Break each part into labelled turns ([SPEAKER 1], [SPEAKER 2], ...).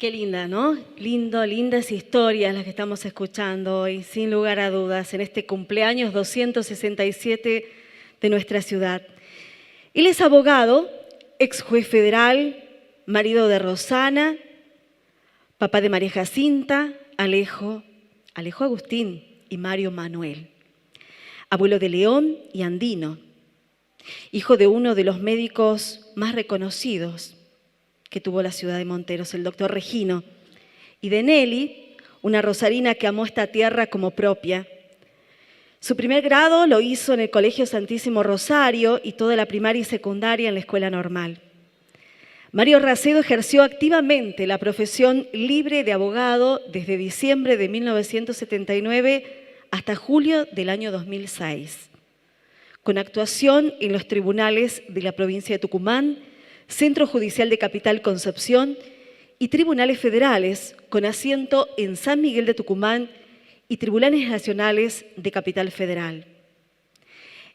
[SPEAKER 1] Qué linda, ¿no? Lindas historias las que estamos escuchando hoy, sin lugar a dudas, en este cumpleaños 267 de nuestra ciudad. Él es abogado, ex juez federal, marido de Rosana, papá de María Jacinta, Alejo Agustín y Mario Manuel, abuelo de León y Andino, hijo de uno de los médicos más reconocidos que tuvo la ciudad de Monteros, el doctor Regino, y de Nelly, una rosarina que amó esta tierra como propia. Su primer grado lo hizo en el Colegio Santísimo Rosario y toda la primaria y secundaria en la Escuela Normal. Mario Racedo ejerció activamente la profesión libre de abogado desde diciembre de 1979 hasta julio del año 2006, con actuación en los tribunales de la provincia de Tucumán, Centro Judicial de Capital Concepción y tribunales federales con asiento en San Miguel de Tucumán y tribunales nacionales de Capital Federal.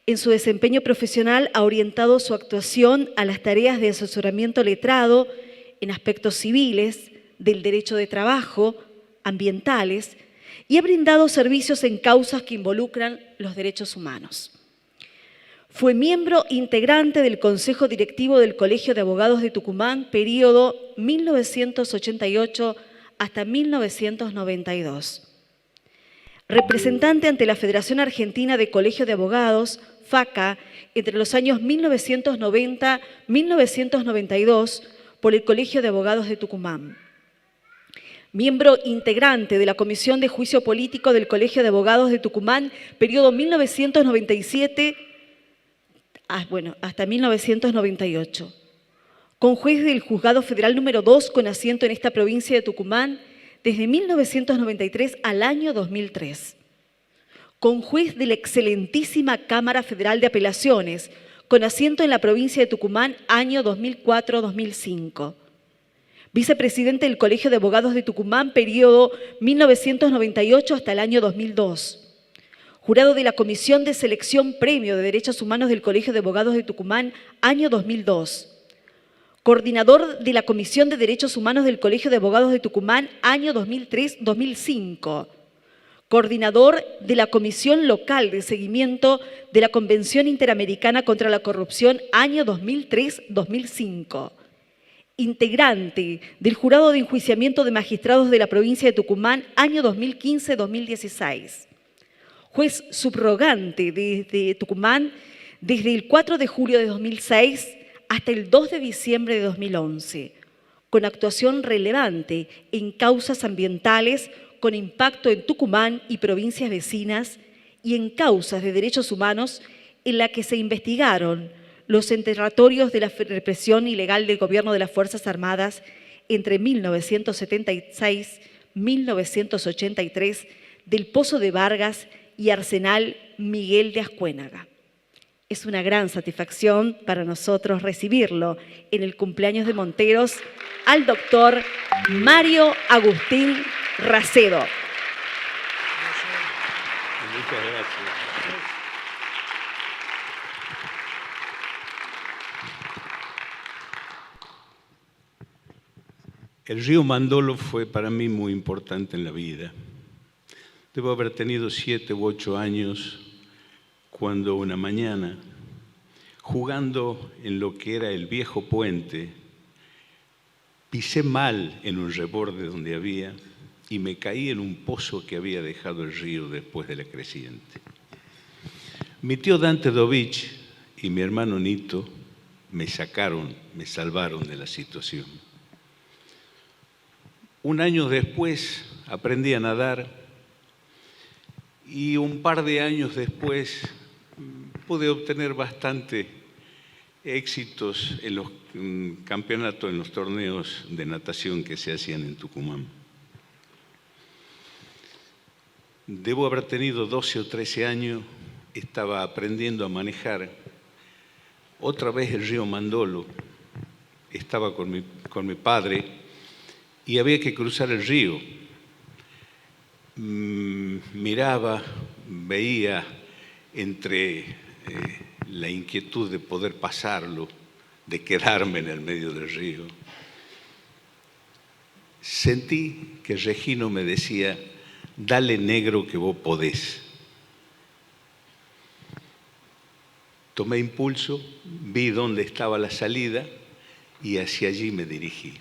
[SPEAKER 1] En su desempeño profesional ha orientado su actuación a las tareas de asesoramiento letrado en aspectos civiles, del derecho de trabajo, ambientales, y ha brindado servicios en causas que involucran los derechos humanos. Fue miembro integrante del Consejo Directivo del Colegio de Abogados de Tucumán, periodo 1988 hasta 1992. Representante ante la Federación Argentina de Colegios de Abogados, FACA, entre los años 1990-1992 por el Colegio de Abogados de Tucumán. Miembro integrante de la Comisión de Juicio Político del Colegio de Abogados de Tucumán, periodo 1997 hasta 1998. Conjuez del Juzgado Federal número 2 con asiento en esta provincia de Tucumán desde 1993 al año 2003. Conjuez de la excelentísima Cámara Federal de Apelaciones con asiento en la provincia de Tucumán año 2004-2005. Vicepresidente del Colegio de Abogados de Tucumán, periodo 1998 hasta el año 2002. Jurado de la Comisión de Selección Premio de Derechos Humanos del Colegio de Abogados de Tucumán, año 2002. Coordinador de la Comisión de Derechos Humanos del Colegio de Abogados de Tucumán, año 2003-2005. Coordinador de la Comisión Local de Seguimiento de la Convención Interamericana contra la Corrupción, año 2003-2005. Integrante del Jurado de Enjuiciamiento de Magistrados de la Provincia de Tucumán, año 2015-2016. Juez subrogante de Tucumán desde el 4 de julio de 2006 hasta el 2 de diciembre de 2011, con actuación relevante en causas ambientales con impacto en Tucumán y provincias vecinas y en causas de derechos humanos en la que se investigaron los enterratorios de la represión ilegal del gobierno de las Fuerzas Armadas entre 1976 y 1983 del Pozo de Vargas y Arsenal Miguel de Ascuénaga. Es una gran satisfacción para nosotros recibirlo en el cumpleaños de Monteros al doctor Mario Agustín Racedo.
[SPEAKER 2] Muchas gracias. El río Mandolo fue para mí muy importante en la vida. Debo haber tenido 7 u 8 años cuando una mañana, jugando en lo que era el viejo puente, pisé mal en un reborde donde había y me caí en un pozo que había dejado el río después de la creciente. Mi tío Dante Dovich y mi hermano Nito me salvaron de la situación. Un año después aprendí a nadar y un par de años después pude obtener bastante éxitos en los campeonatos, en los torneos de natación que se hacían en Tucumán. Debo haber tenido 12 o 13 años, estaba aprendiendo a manejar otra vez el río Mandolo. Estaba con mi padre y había que cruzar el río. Miraba, veía entre la inquietud de poder pasarlo, de quedarme en el medio del río. sentí que Regino me decía: dale, negro, que vos podés. Tomé impulso, vi dónde estaba la salida y hacia allí me dirigí.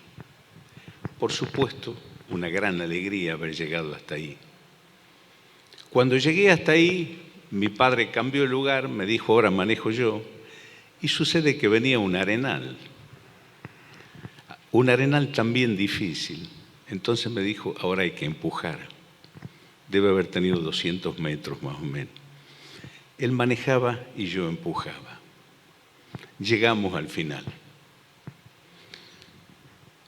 [SPEAKER 2] Por supuesto, una gran alegría haber llegado hasta ahí. Cuando llegué hasta ahí, mi padre cambió el lugar, me dijo: ahora manejo yo, y sucede que venía un arenal también difícil. Entonces me dijo: ahora hay que empujar. Debe haber tenido 200 metros más o menos. Él manejaba y yo empujaba. Llegamos al final.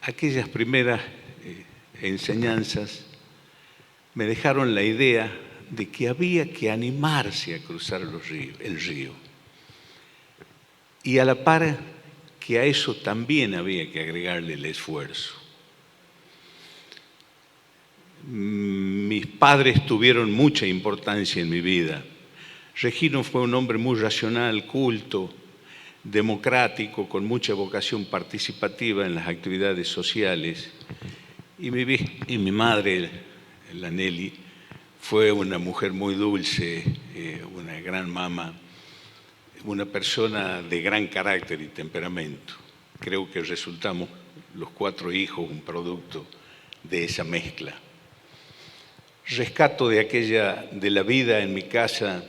[SPEAKER 2] Aquellas primeras enseñanzas me dejaron la idea de que había que animarse a cruzar el río. Y a la par que a eso también había que agregarle el esfuerzo. Mis padres tuvieron mucha importancia en mi vida. Regino fue un hombre muy racional, culto, democrático, con mucha vocación participativa en las actividades sociales. Y mi madre, la Nelly, fue una mujer muy dulce, una gran mamá, una persona de gran carácter y temperamento. Creo que resultamos los 4 hijos un producto de esa mezcla. Rescato de la vida en mi casa,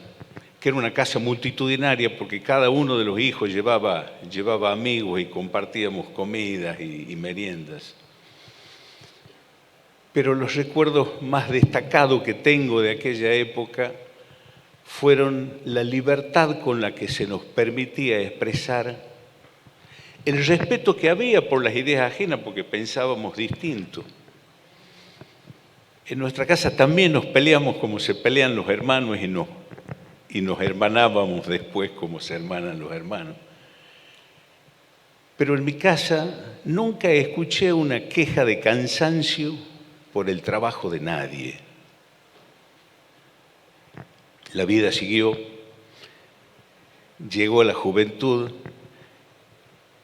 [SPEAKER 2] que era una casa multitudinaria porque cada uno de los hijos llevaba amigos y compartíamos comidas y meriendas. Pero los recuerdos más destacados que tengo de aquella época fueron la libertad con la que se nos permitía expresar, el respeto que había por las ideas ajenas porque pensábamos distinto. En nuestra casa también nos peleamos como se pelean los hermanos y nos hermanábamos después como se hermanan los hermanos. Pero en mi casa nunca escuché una queja de cansancio por el trabajo de nadie. La vida siguió, llegó la juventud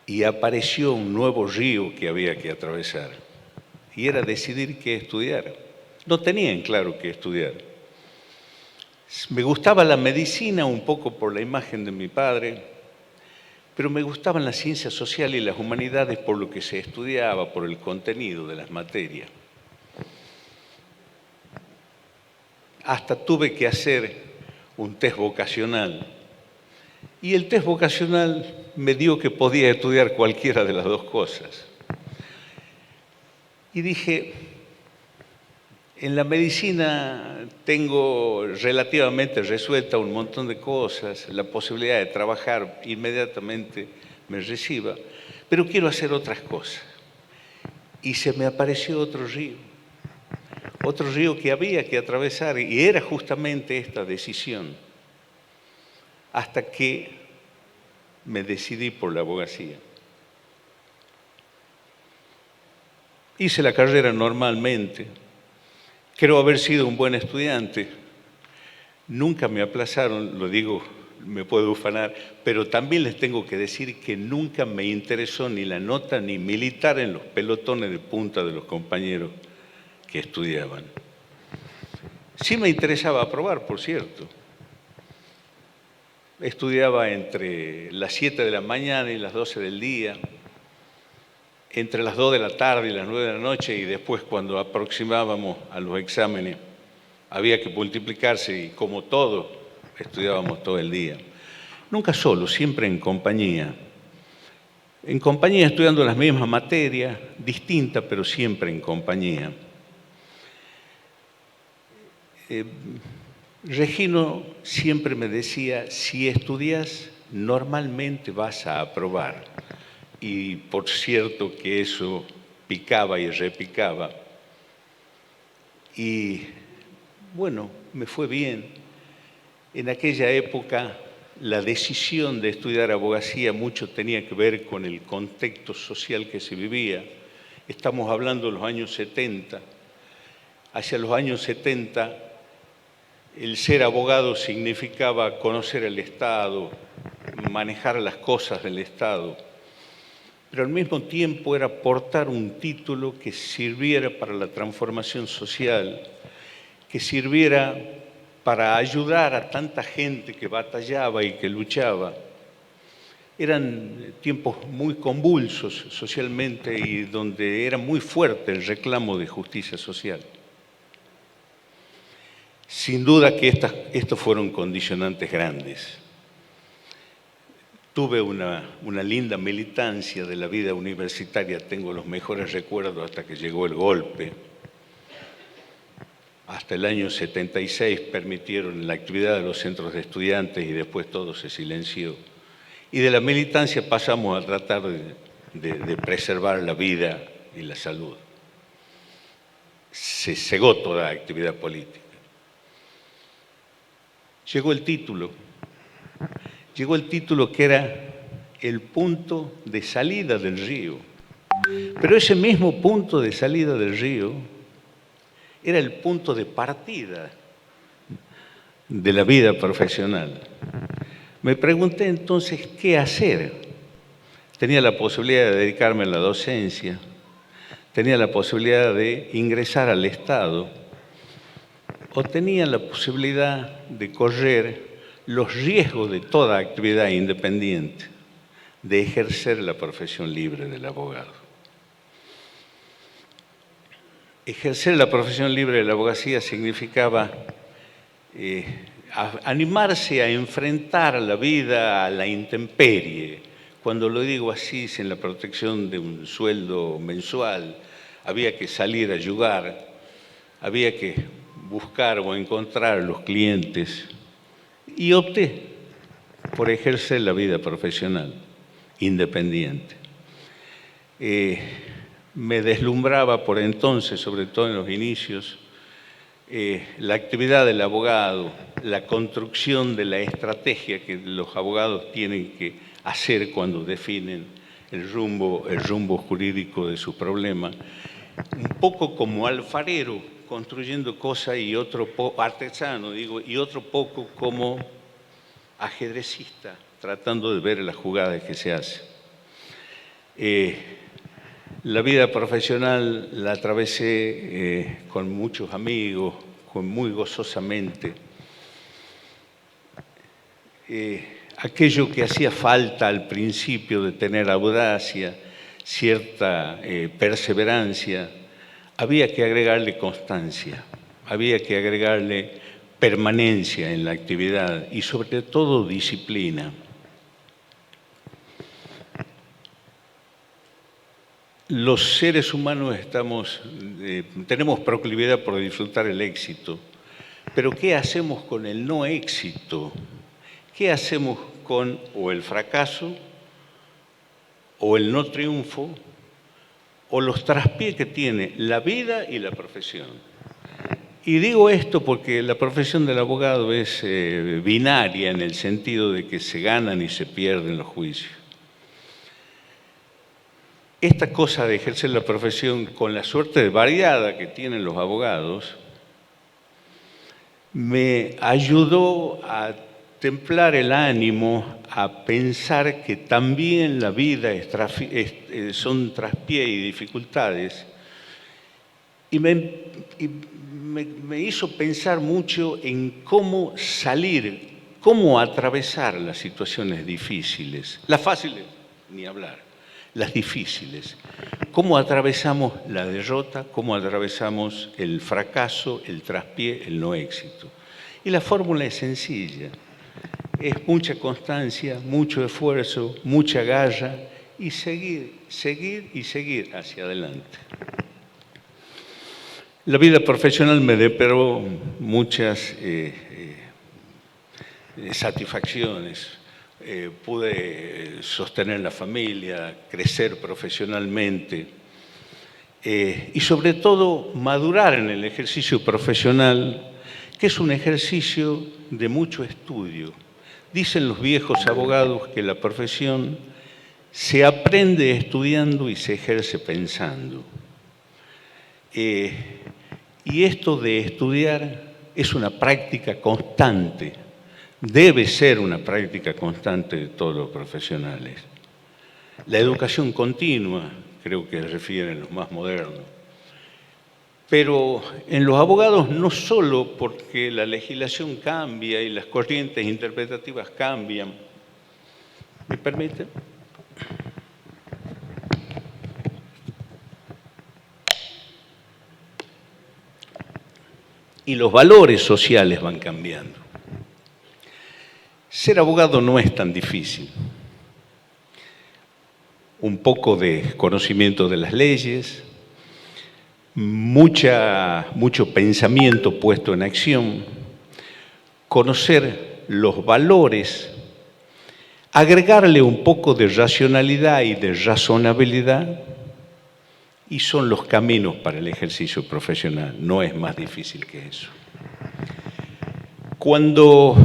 [SPEAKER 2] y apareció un nuevo río que había que atravesar. Y era decidir qué estudiar. No tenían claro qué estudiar. Me gustaba la medicina un poco por la imagen de mi padre, pero me gustaban las ciencias sociales y las humanidades por lo que se estudiaba, por el contenido de las materias. Hasta tuve que hacer un test vocacional y el test vocacional me dio que podía estudiar cualquiera de las dos cosas. Y dije: en la medicina tengo relativamente resuelta un montón de cosas, la posibilidad de trabajar inmediatamente me reciba, pero quiero hacer otras cosas. Y se me apareció otro río que había que atravesar, y era justamente esta decisión, hasta que me decidí por la abogacía. Hice la carrera normalmente. Creo haber sido un buen estudiante. Nunca me aplazaron, lo digo, me puedo ufanar, pero también les tengo que decir que nunca me interesó ni la nota ni militar en los pelotones de punta de los compañeros que estudiaban. Sí me interesaba aprobar, por cierto. Estudiaba entre las 7 de la mañana y las 12 del día, entre las 2 de la tarde y las 9 de la noche, y después cuando aproximábamos a los exámenes había que multiplicarse y como todo, estudiábamos todo el día. Nunca solo, siempre en compañía. En compañía estudiando las mismas materias, distintas, pero siempre en compañía. Regino siempre me decía: si estudias, normalmente vas a aprobar. Y por cierto que eso picaba y repicaba. Y bueno, me fue bien. En aquella época la decisión de estudiar abogacía mucho tenía que ver con el contexto social que se vivía. Estamos hablando de los años 70. Hacia los años 70 el ser abogado significaba conocer el Estado, manejar las cosas del Estado. pero al mismo tiempo era portar un título que sirviera para la transformación social, que sirviera para ayudar a tanta gente que batallaba y que luchaba. Eran tiempos muy convulsos socialmente y donde era muy fuerte el reclamo de justicia social. Sin duda que estos fueron condicionantes grandes. Tuve una linda militancia de la vida universitaria, tengo los mejores recuerdos hasta que llegó el golpe. Hasta el año 76 permitieron la actividad de los centros de estudiantes y después todo se silenció. Y de la militancia pasamos a tratar de preservar la vida y la salud. Se cegó toda actividad política. Llegó el título que era el punto de salida del río. Pero ese mismo punto de salida del río era el punto de partida de la vida profesional. Me pregunté entonces qué hacer. Tenía la posibilidad de dedicarme a la docencia, tenía la posibilidad de ingresar al Estado, o tenía la posibilidad de correr los riesgos de toda actividad independiente, de ejercer la profesión libre del abogado. Ejercer la profesión libre de la abogacía significaba animarse a enfrentar la vida a la intemperie. Cuando lo digo así, sin la protección de un sueldo mensual, había que salir a ayudar, había que buscar o encontrar los clientes y opté por ejercer la vida profesional independiente. Me deslumbraba por entonces, sobre todo en los inicios, la actividad del abogado, la construcción de la estrategia que los abogados tienen que hacer cuando definen el rumbo jurídico de su problema, un poco como alfarero, construyendo cosas y otro poco, artesano digo, y otro poco como ajedrecista, tratando de ver las jugadas que se hacen. La vida profesional la atravesé con muchos amigos, muy gozosamente. Aquello que hacía falta al principio de tener audacia, cierta perseverancia, había que agregarle constancia, había que agregarle permanencia en la actividad y sobre todo disciplina. Los seres humanos tenemos proclividad por disfrutar el éxito, pero ¿qué hacemos con el no éxito? ¿Qué hacemos con o el fracaso, o el no triunfo, o los traspiés que tiene la vida y la profesión? Y digo esto porque la profesión del abogado es binaria en el sentido de que se ganan y se pierden los juicios. Esta cosa de ejercer la profesión con la suerte variada que tienen los abogados me ayudó a templar el ánimo, a pensar que también la vida son traspiés y dificultades, y me hizo pensar mucho en cómo salir, cómo atravesar las situaciones difíciles, las fáciles, ni hablar, las difíciles. Cómo atravesamos la derrota, cómo atravesamos el fracaso, el traspié, el no éxito. Y la fórmula es sencilla. Es mucha constancia, mucho esfuerzo, mucha garra y seguir hacia adelante. La vida profesional me deparó muchas satisfacciones. Pude sostener la familia, crecer profesionalmente y sobre todo madurar en el ejercicio profesional, que es un ejercicio de mucho estudio. Dicen los viejos abogados que la profesión se aprende estudiando y se ejerce pensando. Y esto de estudiar es una práctica constante. Debe ser una práctica constante de todos los profesionales. La educación continua, creo que refieren los más modernos. Pero en los abogados no solo porque la legislación cambia y las corrientes interpretativas cambian. ¿Me permite? Y los valores sociales van cambiando. Ser abogado no es tan difícil. Un poco de conocimiento de las leyes, mucho pensamiento puesto en acción, conocer los valores, agregarle un poco de racionalidad y de razonabilidad, y son los caminos para el ejercicio profesional. No es más difícil que eso. Cuando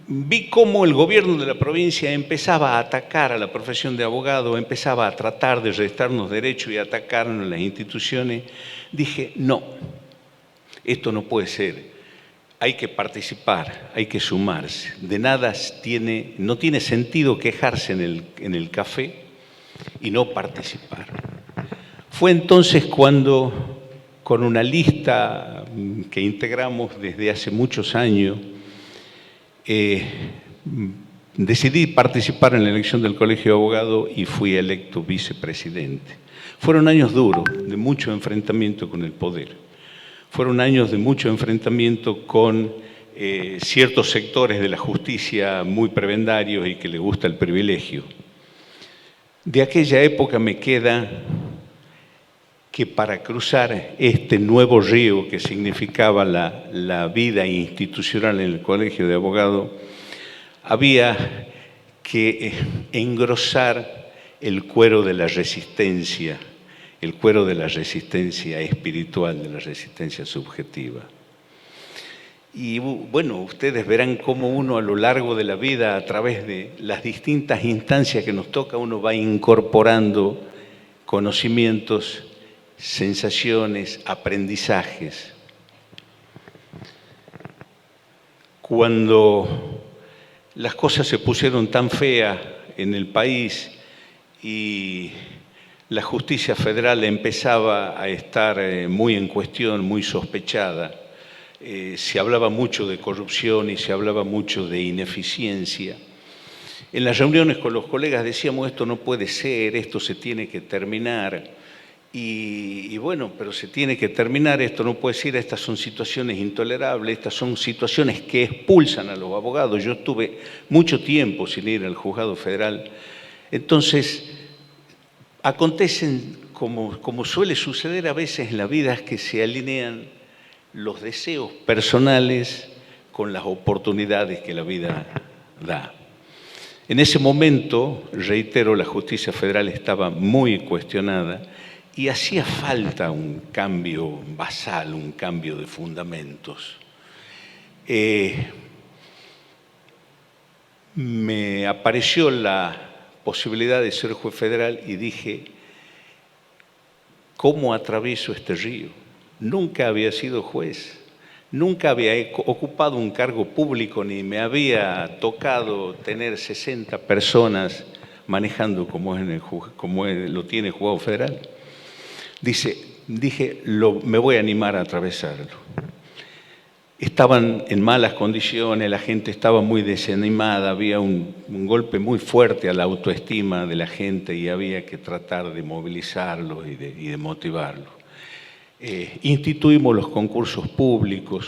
[SPEAKER 2] vi cómo el gobierno de la provincia empezaba a atacar a la profesión de abogado, empezaba a tratar de restarnos derechos y atacarnos en las instituciones, dije, no, esto no puede ser. Hay que participar, hay que sumarse. De nada no tiene sentido quejarse en el café y no participar. Fue entonces cuando, con una lista que integramos desde hace muchos años, decidí participar en la elección del Colegio de Abogados y fui electo vicepresidente. Fueron años duros, de mucho enfrentamiento con el poder. Fueron años de mucho enfrentamiento con ciertos sectores de la justicia muy prebendarios y que les gusta el privilegio. De aquella época me queda que para cruzar este nuevo río que significaba la vida institucional en el Colegio de Abogados, había que engrosar el cuero de la resistencia, el cuero de la resistencia espiritual, de la resistencia subjetiva. Y bueno, ustedes verán cómo uno a lo largo de la vida, a través de las distintas instancias que nos toca, uno va incorporando conocimientos, sensaciones, aprendizajes. Cuando las cosas se pusieron tan feas en el país y la justicia federal empezaba a estar muy en cuestión, muy sospechada, se hablaba mucho de corrupción y se hablaba mucho de ineficiencia. En las reuniones con los colegas decíamos, esto no puede ser, esto se tiene que terminar. Y bueno, pero se tiene que terminar, esto no puede ser, estas son situaciones intolerables, estas son situaciones que expulsan a los abogados. Yo estuve mucho tiempo sin ir al juzgado federal. Entonces, acontecen, como suele suceder a veces en la vida, es que se alinean los deseos personales con las oportunidades que la vida da. En ese momento, reitero, la justicia federal estaba muy cuestionada y hacía falta un cambio basal, un cambio de fundamentos. Me apareció la posibilidad de ser juez federal y dije, ¿cómo atravieso este río? Nunca había sido juez, nunca había ocupado un cargo público, ni me había tocado tener 60 personas manejando como lo tiene el juzgado federal. Dije, me voy a animar a atravesarlo. Estaban en malas condiciones, la gente estaba muy desanimada, había un golpe muy fuerte a la autoestima de la gente y había que tratar de movilizarlos y de motivarlos. Instituimos los concursos públicos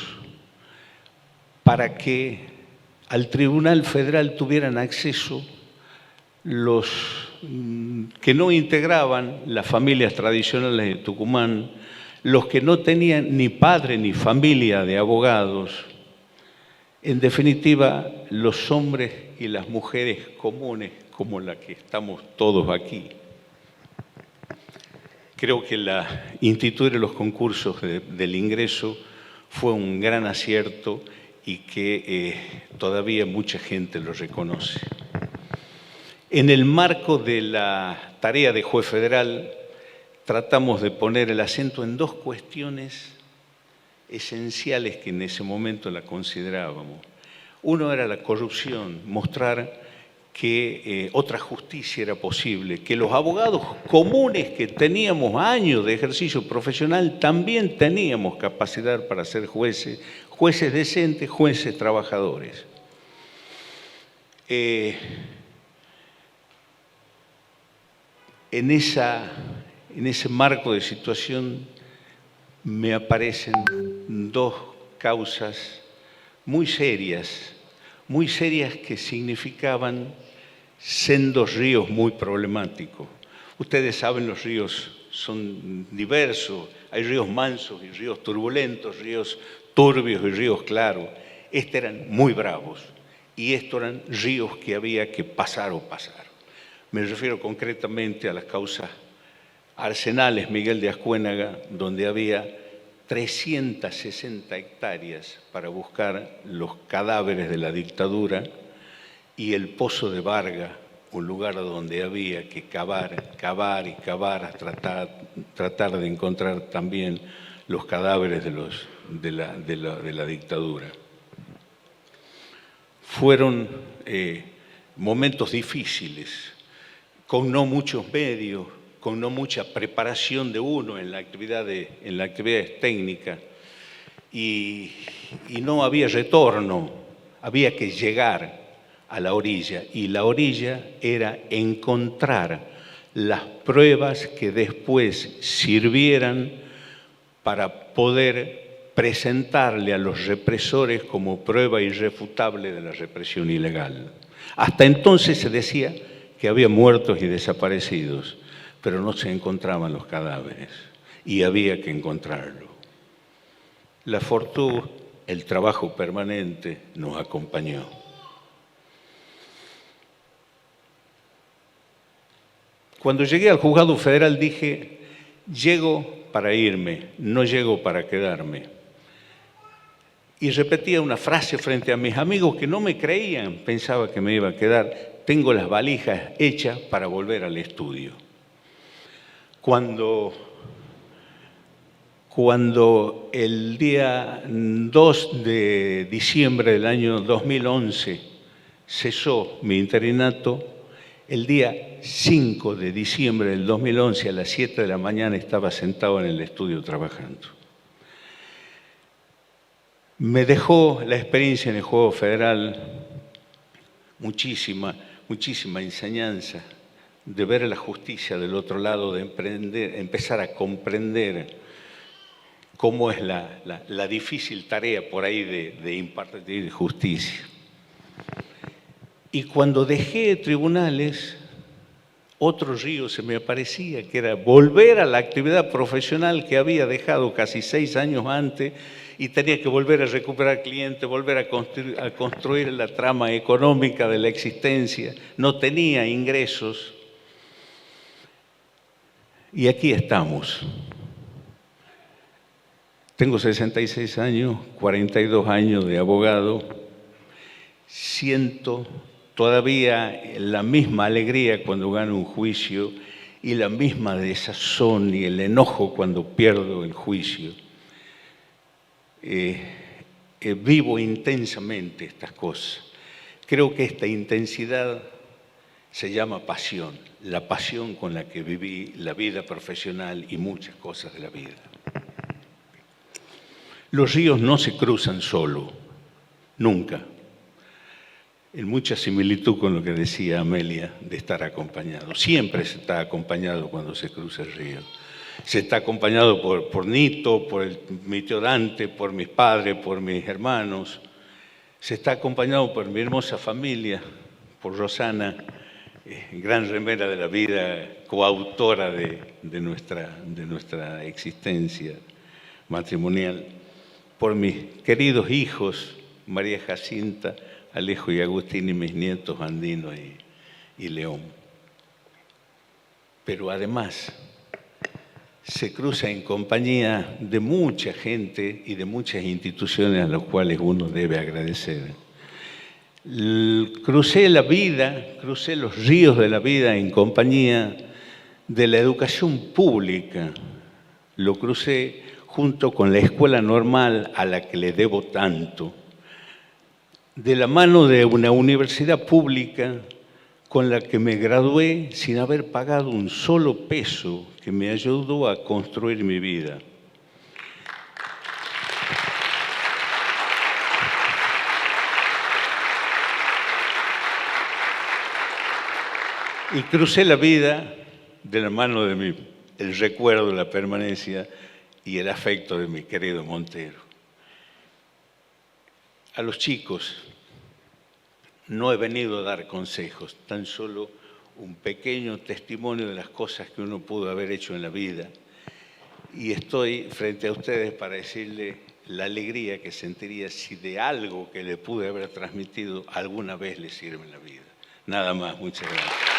[SPEAKER 2] para que al Tribunal Federal tuvieran acceso los que no integraban las familias tradicionales de Tucumán, los que no tenían ni padre ni familia de abogados, en definitiva, los hombres y las mujeres comunes como la que estamos todos aquí. Creo que instituir los concursos del ingreso fue un gran acierto y que todavía mucha gente lo reconoce. En el marco de la tarea de juez federal, tratamos de poner el acento en dos cuestiones esenciales que en ese momento la considerábamos. Uno era la corrupción, mostrar que otra justicia era posible, que los abogados comunes que teníamos años de ejercicio profesional también teníamos capacidad para ser jueces, jueces decentes, jueces trabajadores. En ese marco de situación me aparecen dos causas muy serias que significaban sendos ríos muy problemáticos. Ustedes saben, los ríos son diversos, hay ríos mansos y ríos turbulentos, ríos turbios y ríos claros. Estos eran muy bravos y estos eran ríos que había que pasar o pasar. Me refiero concretamente a las causas Arsenales Miguel de Ascuénaga, donde había 360 hectáreas para buscar los cadáveres de la dictadura, y el Pozo de Vargas, un lugar donde había que cavar hasta tratar de encontrar también los cadáveres de la dictadura. Fueron momentos difíciles, con no muchos medios, con no mucha preparación de uno en la actividades técnicas, y no había retorno, había que llegar a la orilla, y la orilla era encontrar las pruebas que después sirvieran para poder presentarle a los represores como prueba irrefutable de la represión ilegal. Hasta entonces se decía que había muertos y desaparecidos, pero no se encontraban los cadáveres y había que encontrarlo. La fortuna, el trabajo permanente, nos acompañó. Cuando llegué al juzgado federal dije, llego para irme, no llego para quedarme. Y repetía una frase frente a mis amigos que no me creían, pensaba que me iba a quedar: tengo las valijas hechas para volver al estudio. Cuando el día 2 de diciembre del año 2011 cesó mi interinato, el día 5 de diciembre del 2011 a las 7 de la mañana estaba sentado en el estudio trabajando. Me dejó la experiencia en el Juego Federal muchísima enseñanza, de ver la justicia del otro lado, de empezar a comprender cómo es la difícil tarea por ahí de impartir justicia. Y cuando dejé tribunales, otro río se me aparecía, que era volver a la actividad profesional que había dejado casi 6 años antes, y tenía que volver a recuperar clientes, volver a construir la trama económica de la existencia. No tenía ingresos. Y aquí estamos. Tengo 66 años, 42 años de abogado. Siento todavía la misma alegría cuando gano un juicio y la misma desazón y el enojo cuando pierdo el juicio. Vivo intensamente estas cosas. Creo que esta intensidad se llama pasión, la pasión con la que viví la vida profesional y muchas cosas de la vida. Los ríos no se cruzan solo, nunca. En mucha similitud con lo que decía Amelia de estar acompañado. Siempre se está acompañado cuando se cruza el río. Se está acompañado por Nito, por mi tío Dante, por mis padres, por mis hermanos. Se está acompañado por mi hermosa familia, por Rosana, gran remera de la vida, coautora de nuestra existencia matrimonial, por mis queridos hijos, María Jacinta, Alejo y Agustín, y mis nietos Andino y León. Pero además se cruza en compañía de mucha gente y de muchas instituciones a las cuales uno debe agradecer. Crucé la vida, crucé los ríos de la vida en compañía de la educación pública. Lo crucé junto con la escuela normal a la que le debo tanto. De la mano de una universidad pública con la que me gradué sin haber pagado un solo peso, que me ayudó a construir mi vida. Y crucé la vida de la mano de el recuerdo, la permanencia y el afecto de mi querido Montero. A los chicos no he venido a dar consejos, tan solo un pequeño testimonio de las cosas que uno pudo haber hecho en la vida. Y estoy frente a ustedes para decirle la alegría que sentiría si de algo que le pude haber transmitido alguna vez le sirve en la vida. Nada más, muchas gracias.